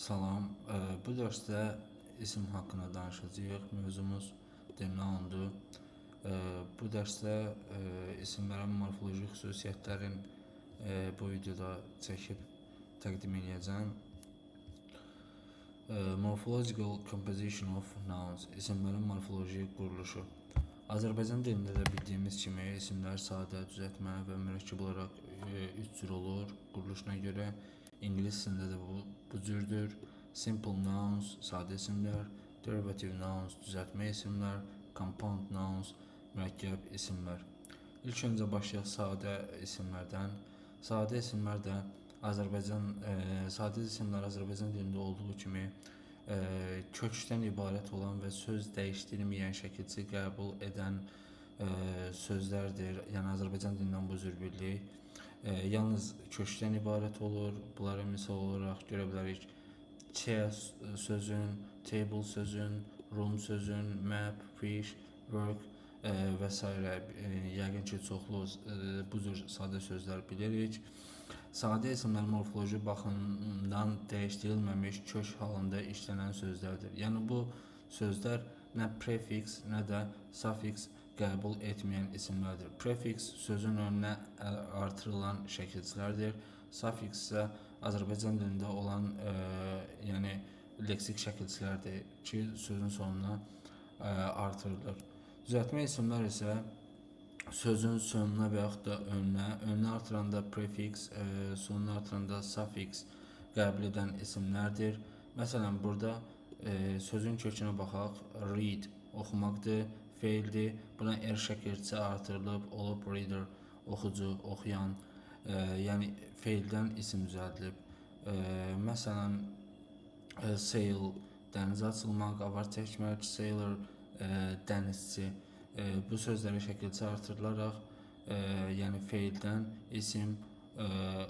Salam. Bu dərsdə isim haqqında danışacağıq. Mövzumuz noundur. Bu dərsdə isimlərin morfoloji xüsusiyyətlərin bu videoda çəkib təqdim edəcəm. Morphological composition of nouns, isimlərin morfoloji quruluşu. Azərbaycan dilində də bildiyimiz kimi isimlər sadə, düzəltmə və mürəkkəb olaraq üç cür olur quruluşuna görə. İngilis dilində də bu cürdür. Simple nouns, sadə isimlər, derivative nouns, düzəltmə isimlər, compound nouns, mürəkkəb isimlər. İlk öncə başlayaq sadə isimlərdən. Sadə isimlər də sadə isimlər Azərbaycan dilində olduğu kimi kökdən ibarət olan və söz dəyişdirilməyən şəkilçi qəbul edən sözlərdir. Yəni Azərbaycan dilindən bu cür bilirik. Yalnız kökdən ibarət olur. Bunlara misal olaraq görə bilərik: chair sözün, table sözün, room sözün, map, fish, work və s. Yəqin ki, çoxlu bu cür sadə sözlər bilirik. Sadə isimlər morfoloji baxımdan dəyişdirilməmiş kök halında işlənən sözlərdir. Yəni bu sözlər nə prefiks, nə də sufiks qəbul etməyən isimlərdir. Prefiks sözün önünə artırılan şəkilçilərdir. Sufiks isə Azərbaycan dilində olan yəni leksik şəkilçilərdir ki, sözün sonuna artırılır. Düzəltmə isimlər isə sözün sonuna və yaxud da önünə artıranda prefiks, sonuna artıranda sufiks qəbul edən isimlərdir. Məsələn, burada sözün kökünə baxaq. Read oxumaqdır, feildir. Buna şəkilçisi artırılıb, olub reader, oxucu, oxuyan. Yəni feildən isim düzəldilib. Məsələn, sail dənizə açılmaq, avar çəkmək, sailor dənizçi. Bu sözlərə şəkilçi artırılaraq yəni feildən isim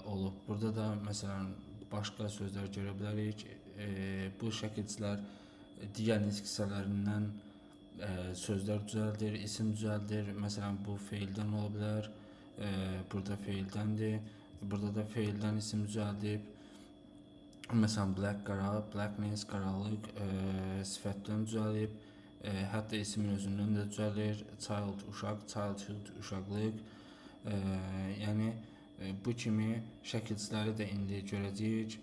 olub. Burada da məsələn başqa sözlər görə bilərik. Bu şəkilçilər digər nitq hissələrindən sözlər düzəldir, isim düzəldir. Məsələn, bu feildən ola bilər. Burada feildəndir. Burada da feildən isim düzəldib. Məsələn, black qara, blackness qaralıq sifətdən düzəlib. Hətta ismin özündən də düzəlir. Child uşaq, childhood uşaqlıq. Yəni bu kimi şəkilçiləri də indi görəcəyik.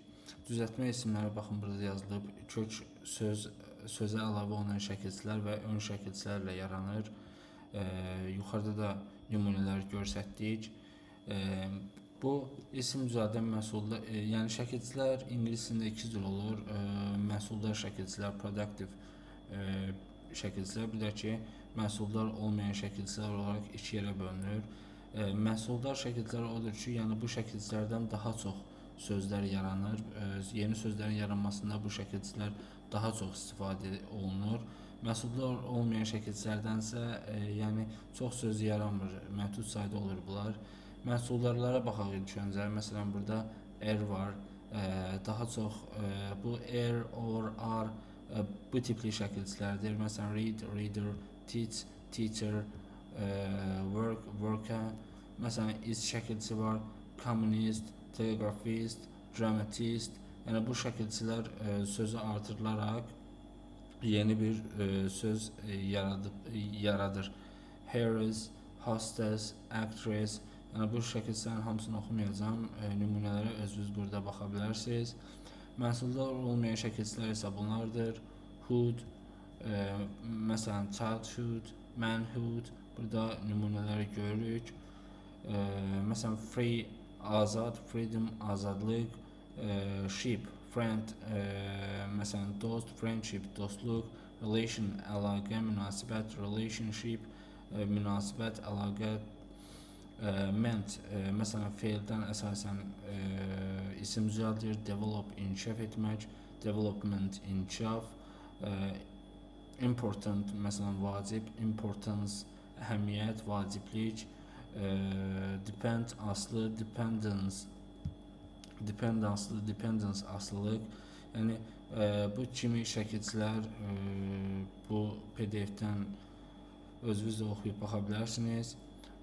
Düzəltmə isimləri baxın burada yazılıb. Kök sözə əlavə olunan şəkilçilər və ön şəkilçilərlə yaranır. Yuxarıda da nümunələr göstərdik. Bu isim düzəldən məhsullar, yəni şəkilçilər ingilis dilində iki cür olur. Məhsuldar şəkilçilər, productive şəkilçilər, bir də ki, məhsuldar olmayan şəkilçilər olaraq iki yerə bölünür. Məhsuldar şəkilçilər odur ki, yəni bu şəkilçilərdən daha çox sözlər yaranır. Yeni sözlərin yaranmasında bu şəkilçilər daha çox istifadə olunur. Məhsuldar olmayan şəkilçilərdənsə yəni çox söz yaranmır, məhdud sayda olur bunlar. Məhsuldarlara baxaq ilk öncə. Məsələn, burada er var. Daha çox bu er, or, are bu tipli şəkilçilərdir. Məsələn, read, reader, teach, teacher, work, worker. Məsələn, is şəkilçisi var. Communist, telegraphist, dramatist. Yəni bu şəkilçilər sözü artırılaraq yeni bir söz yaradır. Heiress, hostess, actress. Yəni bu şəkilçilərin hamısını oxumayacağım. Nümunələrə özünüz burada baxa bilərsiniz. Məhsuldar olmayan şəkilçilər isə bunlardır. Hood, məsələn, childhood, manhood. Burada nümunələri görürük. Məsələn, free, azad, freedom, azadlıq. Ship, friend, məsələn, dost, friendship, dostluq. Relation, əlaqə, münasibət, relationship, münasibət, əlaqə. Meant, məsələn, feildən əsasən isim düzəldir. Develop, inkişaf etmək. Development, inkişaf. Important, məsələn, vacib. Importance, əhəmiyyət, vaciblik. Depend, aslı. Dependence, dependence, asılılıq. Yəni bu kimi şəkilçilər bu PDF-dən özünüz də oxuyub baxa bilərsiniz.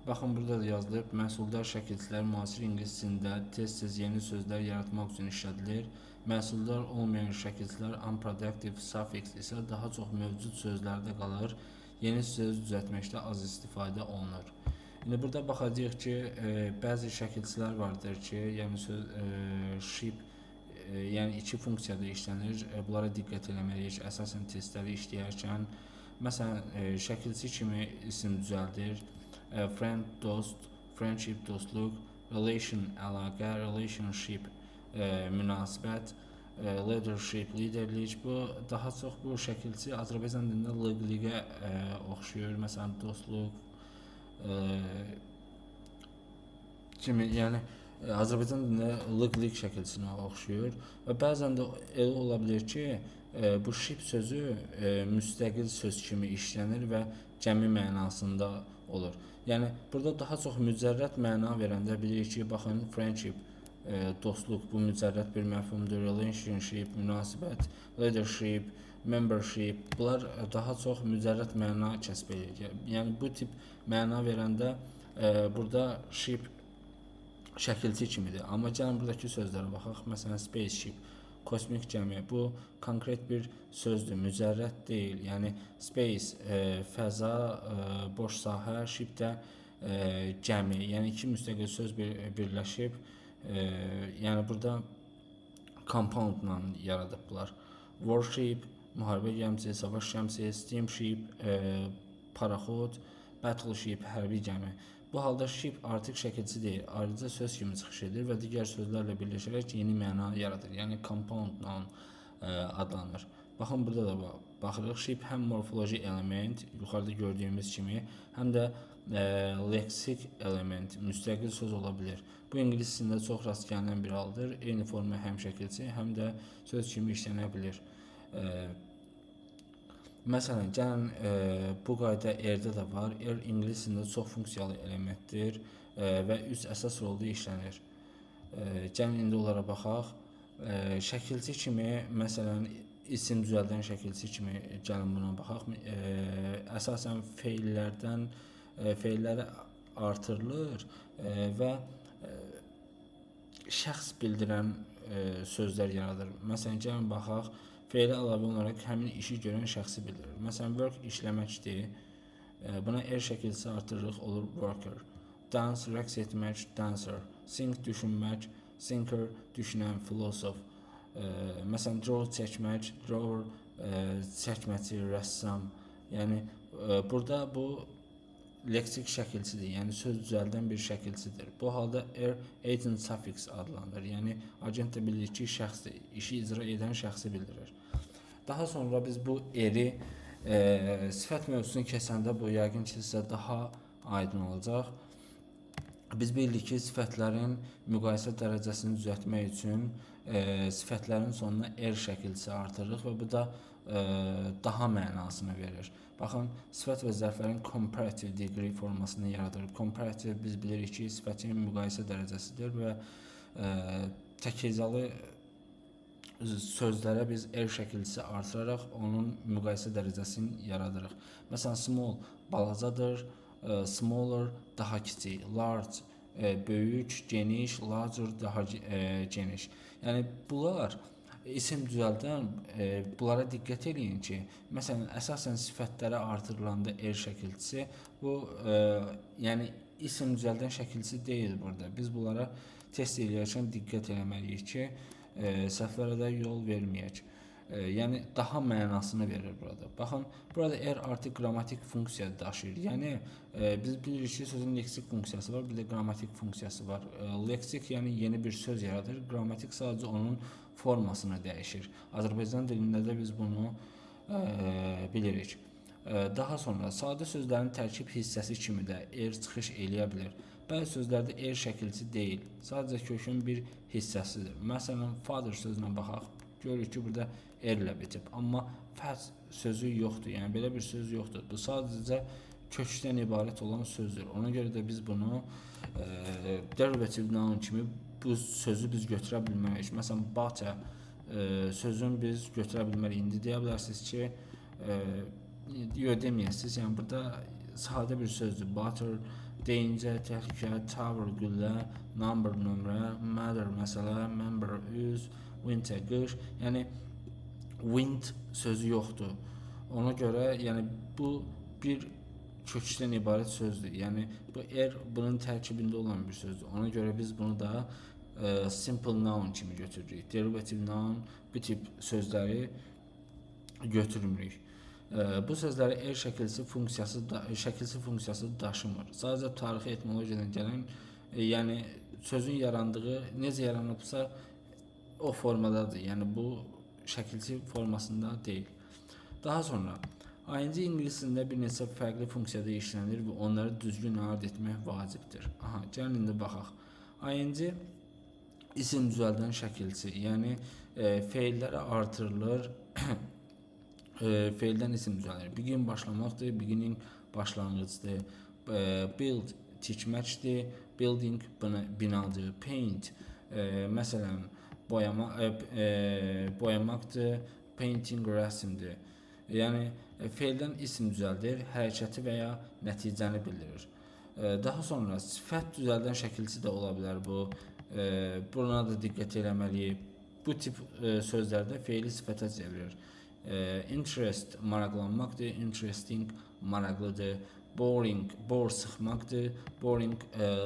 Baxın, burada da yazılıb, məhsuldar şəkilçilər müasir ingilis dilində tez-tez yeni sözlər yaratmaq üçün işlədilir. Məhsuldar olmayan şəkilçilər unproductive suffix isə daha çox mövcud sözlərdə qalır. Yeni söz düzəltməkdə az istifadə olunur. İndi burada baxacağıq ki, bəzi şəkilçilər vardır ki, yəni ship, yəni iki funksiyada işlənir. Bunlara diqqət etməliyik əsasən testləri işləyərkən. Məsələn, şəkilçi kimi isim düzəldir. Friend, dost, friendship, dostluq, relation, əlaqə, relationship, münasibət, leadership, liderlik. Bu daha çox bu şəkilçi Azərbaycan dilində liqliqə oxşuyur. Məsələn, dostluq kimi, yəni Azərbaycan dilində liqliq şəkilçisinə oxşuyur və bəzən də elə ola bilər ki, bu ship sözü müstəqil söz kimi işlənir və cəmi mənasında olur. Yəni burada daha çox mücərrəd məna verəndə bilirik ki, baxın, friendship, dostluq bu mücərrəd bir məfhumdur, relationship, münasibət, leadership, membership, bunlar daha çox mücərrəd məna kəsb edir. Yəni bu tip məna verəndə burada ship şəkilçi kimidir. Amma gəlin buradakı sözlərə baxaq. Məsələn, spaceship, kosmik gəmi. Bu konkret bir sözdür, mücərrəd deyil. Yəni space, fəza, boş sahə, ship də gəmi. Yəni iki müstəqil söz birləşib, yəni burada compoundla yaradıblar. Warship, müharibə gəmisi, savaş gəmisi, steamship, paraxod, battleship, hərbi gəmi. Bu halda ship artıq şəkilçi deyil, ayrıca söz kimi çıxış edir və digər sözlərlə birləşərək yeni məna yaradır. Yəni compoundla adlanır. Baxın, burada da baxırıq. Ship həm morfoloji element, yuxarıda gördüyümüz kimi, həm də leksik element, müstəqil söz ola bilər. Bu ingilis dilində çox rast gəlinən bir haldır. Eyni forma həm şəkilçi, həm də söz kimi işlənə bilər. Məsələn, gəlin bu qayda R-də də var. R ingilis dilində çox funksiyalı elementdir və üç əsas rolda işlənir. Gəlin indi onlara baxaq. Şəkilçi kimi, məsələn, isim düzəldən şəkilçi kimi gəlin buna baxaq. Əsasən feilləri artırılır və şəxs bildirən sözlər yaradır. Məsələn, gəlin baxaq. Feilə əlavə olaraq həmin işi görən şəxsi bildirir. Məsələn, work işləməkdir. Buna R şəkilçisi artırırıq, olur worker. Dance, rəqs etmək, dancer. Think, düşünmək, thinker, düşünən, philosoph. Məsələn, draw çəkmək, drawer, çəkməçi, rəssam. Yəni burada bu leksik şəkilçidir, yəni söz düzəldən bir şəkilçidir. Bu halda R agent suffix adlanır. Yəni agent də bildirir ki, şəxsdir, işi icra edən şəxsi bildirir. Daha sonra biz bu R-i sifət mövzusunu keçəndə bu yəqin ki, sizə daha aydın olacaq. Biz bildik ki, sifətlərin müqayisə dərəcəsini düzəltmək üçün sifətlərin sonuna R şəkilçisi artırırıq və bu da daha mənasını verir. Baxın, sifət və zərflərin comparative degree formasını yaradır. Comparative biz bilirik ki, sifətin müqayisə dərəcəsidir və təkhezalı sözlərə biz R şəkilçisi artıraraq onun müqayisə dərəcəsini yaradırıq. Məsələn, small balacadır, smaller daha kiçik, large böyük, geniş, larger daha geniş. Yəni bunlar isim düzəldən bunlara diqqət edin ki, məsələn, əsasən sifətlərə artırılanda R şəkilçisi bu yəni isim düzəldən şəkilçisi deyil burada. Biz bunlara test edərkən diqqət etməliyik ki, səhvlərə də yol verməyək. Yəni daha mənasını verir burada. Baxın, burada R artıq qrammatik funksiya daşıyır. Yəni biz bilirik ki, sözün leksik funksiyası var, bir də qrammatik funksiyası var. Leksik yəni yeni bir söz yaradır, qrammatik sadəcə onun formasını dəyişir. Azərbaycan dilində də biz bunu bilirik. Daha sonra sadə sözlərin tərkib hissəsi kimi də R çıxış eləyə bilər. Bəzi sözlərdə R şəkilçi deyil, sadəcə kökün bir hissəsidir. Məsələn, father sözünə baxaq. Görürük ki, burada R ilə bitib, amma fəz sözü yoxdur, yəni belə bir söz yoxdur. Bu sadəcə kökdən ibarət olan sözdür. Ona görə də biz bunu derivative noun kimi bu sözü biz götürə bilmərik. Məsələn, butter sözün biz götürə bilmərik. İndi deyə bilərsiniz ki, yox deməyəsiniz, yəni burada sadə bir sözdür. Butter deyincə, təhlükə, tower, güllə, number, nömrə, matter, məsələ, member, üz, winter, qış. Yəni wind sözü yoxdur. Ona görə yəni bu bir kökdən ibarət sözdür. Yəni bu bunun tərkibində olan bir sözdür. Ona görə biz bunu da simple noun kimi götürürük. Derivative noun bu tip sözləri götürmürük. Bu sözləri şəkilsi funksiyası daşımır. Sadəcə tarixi etimologiyadan gələn, yəni sözün yarandığı necə yaranıbsa o formadadır. Yəni bu şəkilsi formasında deyil. Daha sonra ing ingiliscəsində bir neçə fərqli funksiyada işlənir və onları düzgün ayırd etmək vacibdir. Gəlin indi baxaq. Ing isim düzəldən şəkilsi, yəni feillərə artırılır. Feildən isim düzəlir. Begin başlamaqdır, beginning başlanğıcdır. Build tikməkdir, building binadır. Paint məsələn boyamaqdır, painting rəsmdir. Yəni feildən isim düzəldir, hərəkəti və ya nəticəni bildirir. Daha sonra sifət düzəldən şəkilsi də ola bilər bu. Buna da diqqət etməliyik. Bu tip sözlərdə feili sifətə çevirir. Interest maraqlanmaqdır, interesting maraqlıdır. Boring, bore sıxmaqdır, boring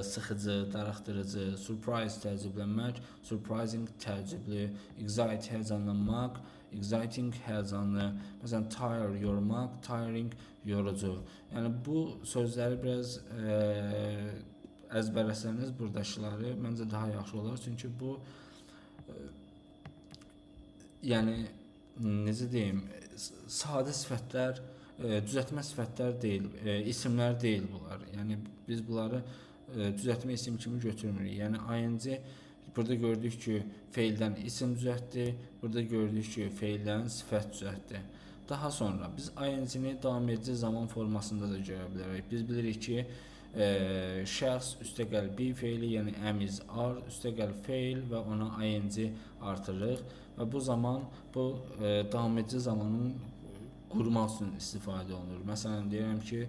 sıxıcı, darıxdırıcı. Surprise təəccüblənmək, surprising təəccüblü. Excite həyəcanlanmaq, exciting həyəcanlı. Məsələn tire yormaq, tiring yorucu. Yəni bu sözləri biraz əzbərləsəniz buradakıları məncə daha yaxşı olar. Çünki bu yəni necə deyim, sadə sifətlər, düzəltmə sifətlər deyil, isimlər deyil bunlar. Yəni biz bunları düzəltmə isim kimi götürmürük. Yəni ing burada gördük ki, feildən isim düzəltdi, burada gördük ki, feildən sifət düzəltdi. Daha sonra biz ing-ni davam edici zaman formasında da görə bilərik. Biz bilirik ki, şəxs üstəgəl be feili, yəni am, is, are, üstəgəl feil və ona ing artırırıq və bu zaman bu davam edici zamanın qurmaq üçün istifadə olunur. Məsələn deyirəm ki,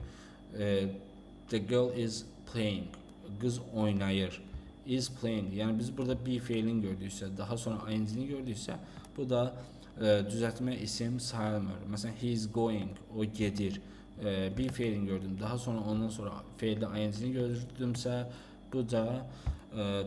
the girl is playing, qız oynayır. Is playing, yəni biz burada be feilini gördüksə, daha sonra ing-ni gördüksə, bu da düzəltmə isim sayılmır. Məsələn he is going, o gedir. Bir feilini gördüm. Daha sonra ondan sonra feildə ing-ni gördümsə, bu da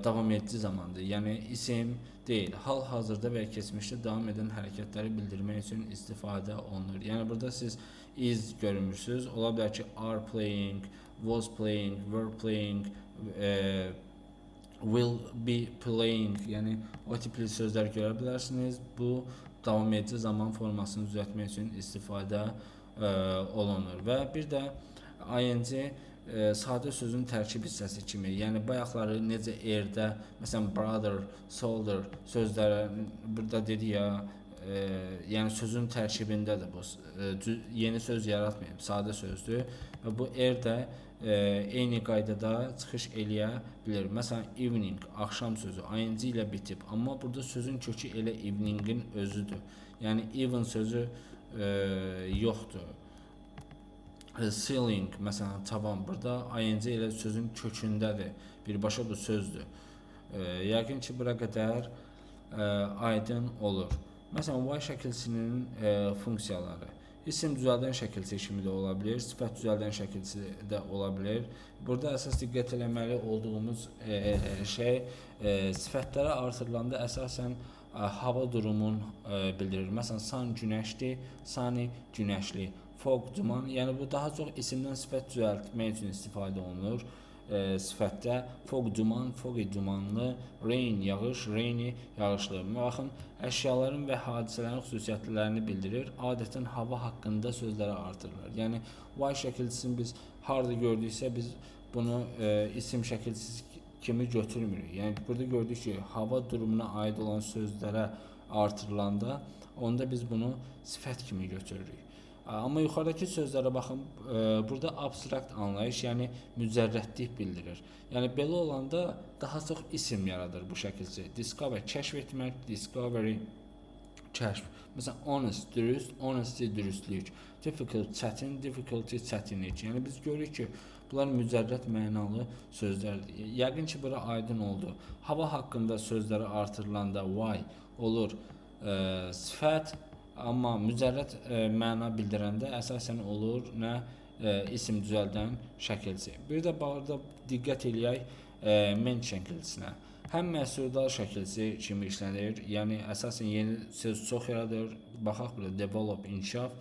davam edici zamandır. Yəni isim deyil. Hal-hazırda və keçmişdə davam edən hərəkətləri bildirmək üçün istifadə olunur. Yəni burada siz is görmürsünüz. Ola bilər ki, are playing, was playing, were playing, will be playing. Yəni o tipli sözlər görə bilərsiniz. Bu davam edici zaman formasını düzəltmək üçün istifadə olunur və bir də ing sadə sözün tərkib hissəsi kimi, yəni bayaqları necə erdə, məsələn brother, soldier sözləri burada dedik ya, yəni sözün tərkibindədir bu. Yeni söz yaratmayıb, sadə sözdür və bu erdə eyni qaydada çıxış eləyə bilir. Məsələn evening, axşam sözü ing ilə bitib, amma burada sözün kökü elə eveningin özüdür. Yəni even sözü yoxdur. Ceiling, məsələn tavan, burada ing ilə sözün kökündədir. Birbaşa bu sözdür. Yəqin ki, bura qədər aydın olur. Məsələn, y şəkilsinin funksiyaları. İsim düzəldən şəkilsi kimi də ola bilər, sifət düzəldən şəkilsi də ola bilər. Burada əsas diqqət etməli olduğumuz şey sifətlərə artırılanda əsasən hava durumun bildirir. Məsələn, sun günəşli, sunny günəşli, fog duman. Yəni bu daha çox isimdən sifət düzəltmək üçün istifadə olunur. Sifətdə fog duman, foggy dumanlı, rain yağış, rainy yağışlı. Baxın, əşyaların və hadisələrin xüsusiyyətlərini bildirir. Adətən hava haqqında sözləri artırılır. Yəni y şəkilsini biz harda gördüksə biz bunu isim şəkilsiz kimi götürmürük. Yəni burada gördük ki, hava durumuna aid olan sözlərə artırılanda onda biz bunu sifət kimi götürürük. Amma yuxarıdakı sözlərə baxın, burada abstrakt anlayış, yəni mücərrədlik bildirir. Yəni belə olanda daha çox isim yaradır bu şəkildə. Discover, kəşf etmək, discovery, kəşf. Məsələn, honest, dürüst, honesty, dürüstlük. Difficult, çətin, difficulty, çətinlik. Yəni biz görürük ki, Bunlar mücərrəd mənalı sözlərdir. Yəqin ki, bura aydın oldu. Hava haqqında sözləri artırılanda why olur sifət, amma mücərrəd məna bildirəndə əsasən olur nə isim düzəldən şəkilçi. Bir də burada diqqət eləyək men şəkilçisinə. Həm məhsuldar şəkilçi kimi işlənir, yəni əsasən yeni söz çox yaradır. Baxaq burada develop, inkişaf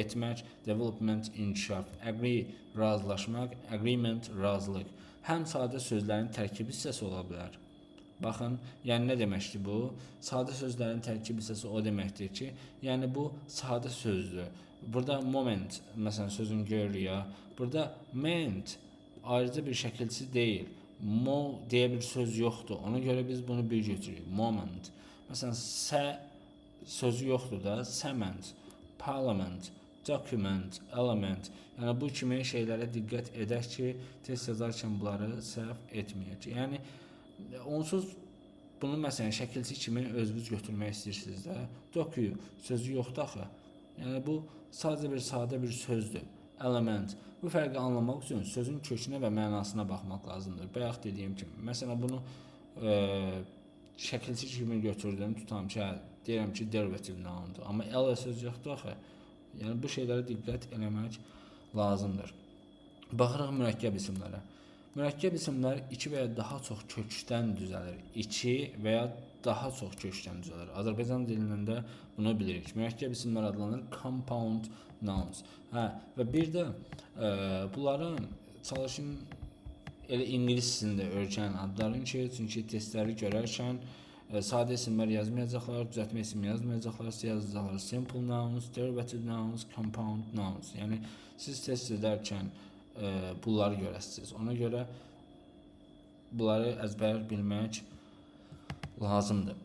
etmək, development, inkişaf, agree, razılaşmaq, agreement, razılıq. Həm sadə sözlərin tərkibi hissəsi ola bilər. Baxın, yəni nə deməkdir bu? Sadə sözlərin tərkib hissəsi o deməkdir ki, yəni bu sadə sözdür. Burada moment, məsələn sözün görürük ya, burada ment ayrıca bir şəkilçi deyil. Mo deyə bir söz yoxdur. Ona görə biz bunu bir götürürük. Moment. Məsələn, sə sözü yoxdur da, cement, parliament, document, element. Yəni bu kimi şeylərə diqqət edək ki, test yazarkən bunları səhv etməyək. Yəni onsuz bunu məsələn şəkilçi kimi özünüz götürmək istəyirsiniz də. Docu sözü yoxdur axı. Yəni bu sadəcə sadə bir sözdür. Element. Bu fərqi anlamaq üçün sözün kökünə və mənasına baxmaq lazımdır. Bayaq dediyim kimi. Məsələn bunu şəkilçi kimi götürdüm, tutam ki, deyirəm ki, derivative noundur. Amma ele söz yoxdur axı. Yəni bu şeylərə diqqət eləmək lazımdır. Baxırıq mürəkkəb isimlərə. Mürəkkəb isimlər iki və ya daha çox kökdən düzəlir. İki və ya daha çox kökdən düzəlir. Azərbaycan dilində bunu bilirik. Mürəkkəb isimlər adlanır compound nouns. Və bir də bunların çalışın elə ingilis dilində öyrənən adların ki, çünki testləri görərkən sadə isimlər yazmayacaqlar, düzəltmə ismi yazmayacaqlar, yazacaqlar simple nouns, derivative nouns, compound nouns. Yəni siz test edərkən bunları görəsiniz. Ona görə bunları əzbər bilmək lazımdır.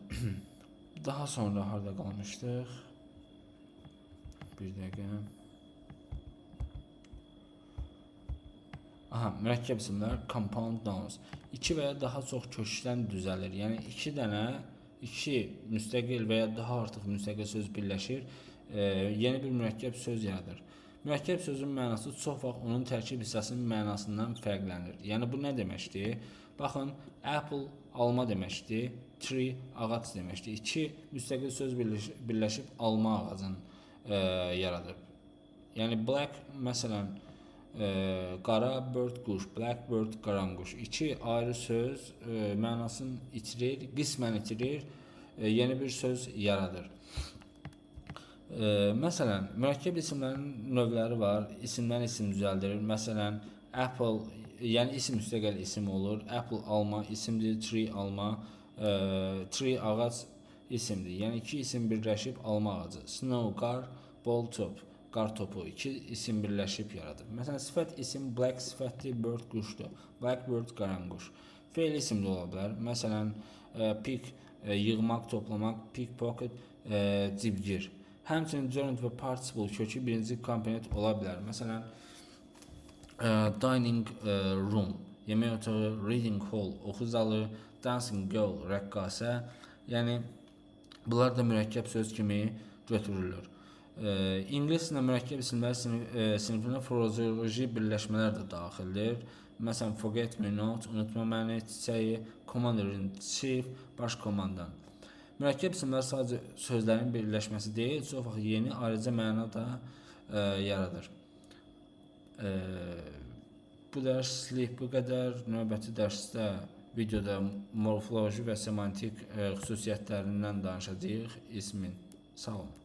Daha sonra harda qalmışdıq? Bir dəqiqə. Mürəkkəb isimlər compound nouns. İki və ya daha çox kökdən düzəlir. Yəni iki müstəqil və ya daha artıq müstəqil söz birləşir, yeni bir mürəkkəb söz yaradır. Mürəkkəb sözün mənası çox vaxt onun tərkib hissəsinin mənasından fərqlənir. Yəni bu nə deməkdir? Baxın, apple alma deməkdir, tree ağac deməkdir. İki müstəqil söz birləşib alma ağacını yaradır. Yəni black məsələn qara bird quş, black bird qaranquş. İki ayrı söz mənasını itirir, qismən itirir, yeni bir söz yaradır. Məsələn, mürəkkəb isimlərin növləri var. İsimdən isim düzəldirir. Məsələn, apple, yəni isim müstəqil isim olur. Apple alma isimdir, tree alma, tree ağac isimdir. Yəni iki isim birləşib alma ağacı. Snow qar, ball top, qar topu. İki isim birləşib yaradır. Məsələn, sifət isim black sifətdir, bird quşdur. Blackbird qaranquş. Fe'l isim də ola bilər. Məsələn, pick yığmaq, toplamaq, pickpocket cibgir. Həmçinin gerund və participle kökü birinci komponent ola bilər. Məsələn, dining room, yemək otağı, reading hall, oxu zalı, dancing girl, rəqqasə. Yəni, bunlar da mürəkkəb söz kimi götürülür. İngilis dilində mürəkkəb isimlər sinifinə frazeoloji birləşmələr də daxildir. Məsələn, forget me not, unutma məni, çiçəyi, commander in chief, baş komandan. Mürəkkəb isimlər sadəcə sözlərin birləşməsi deyil, çox vaxt yeni ayrıca məna da yaradır. Bu dərslik bu qədər. Növbəti dərsdə videoda morfoloji və semantik xüsusiyyətlərindən danışacağıq ismin. Sağ olun.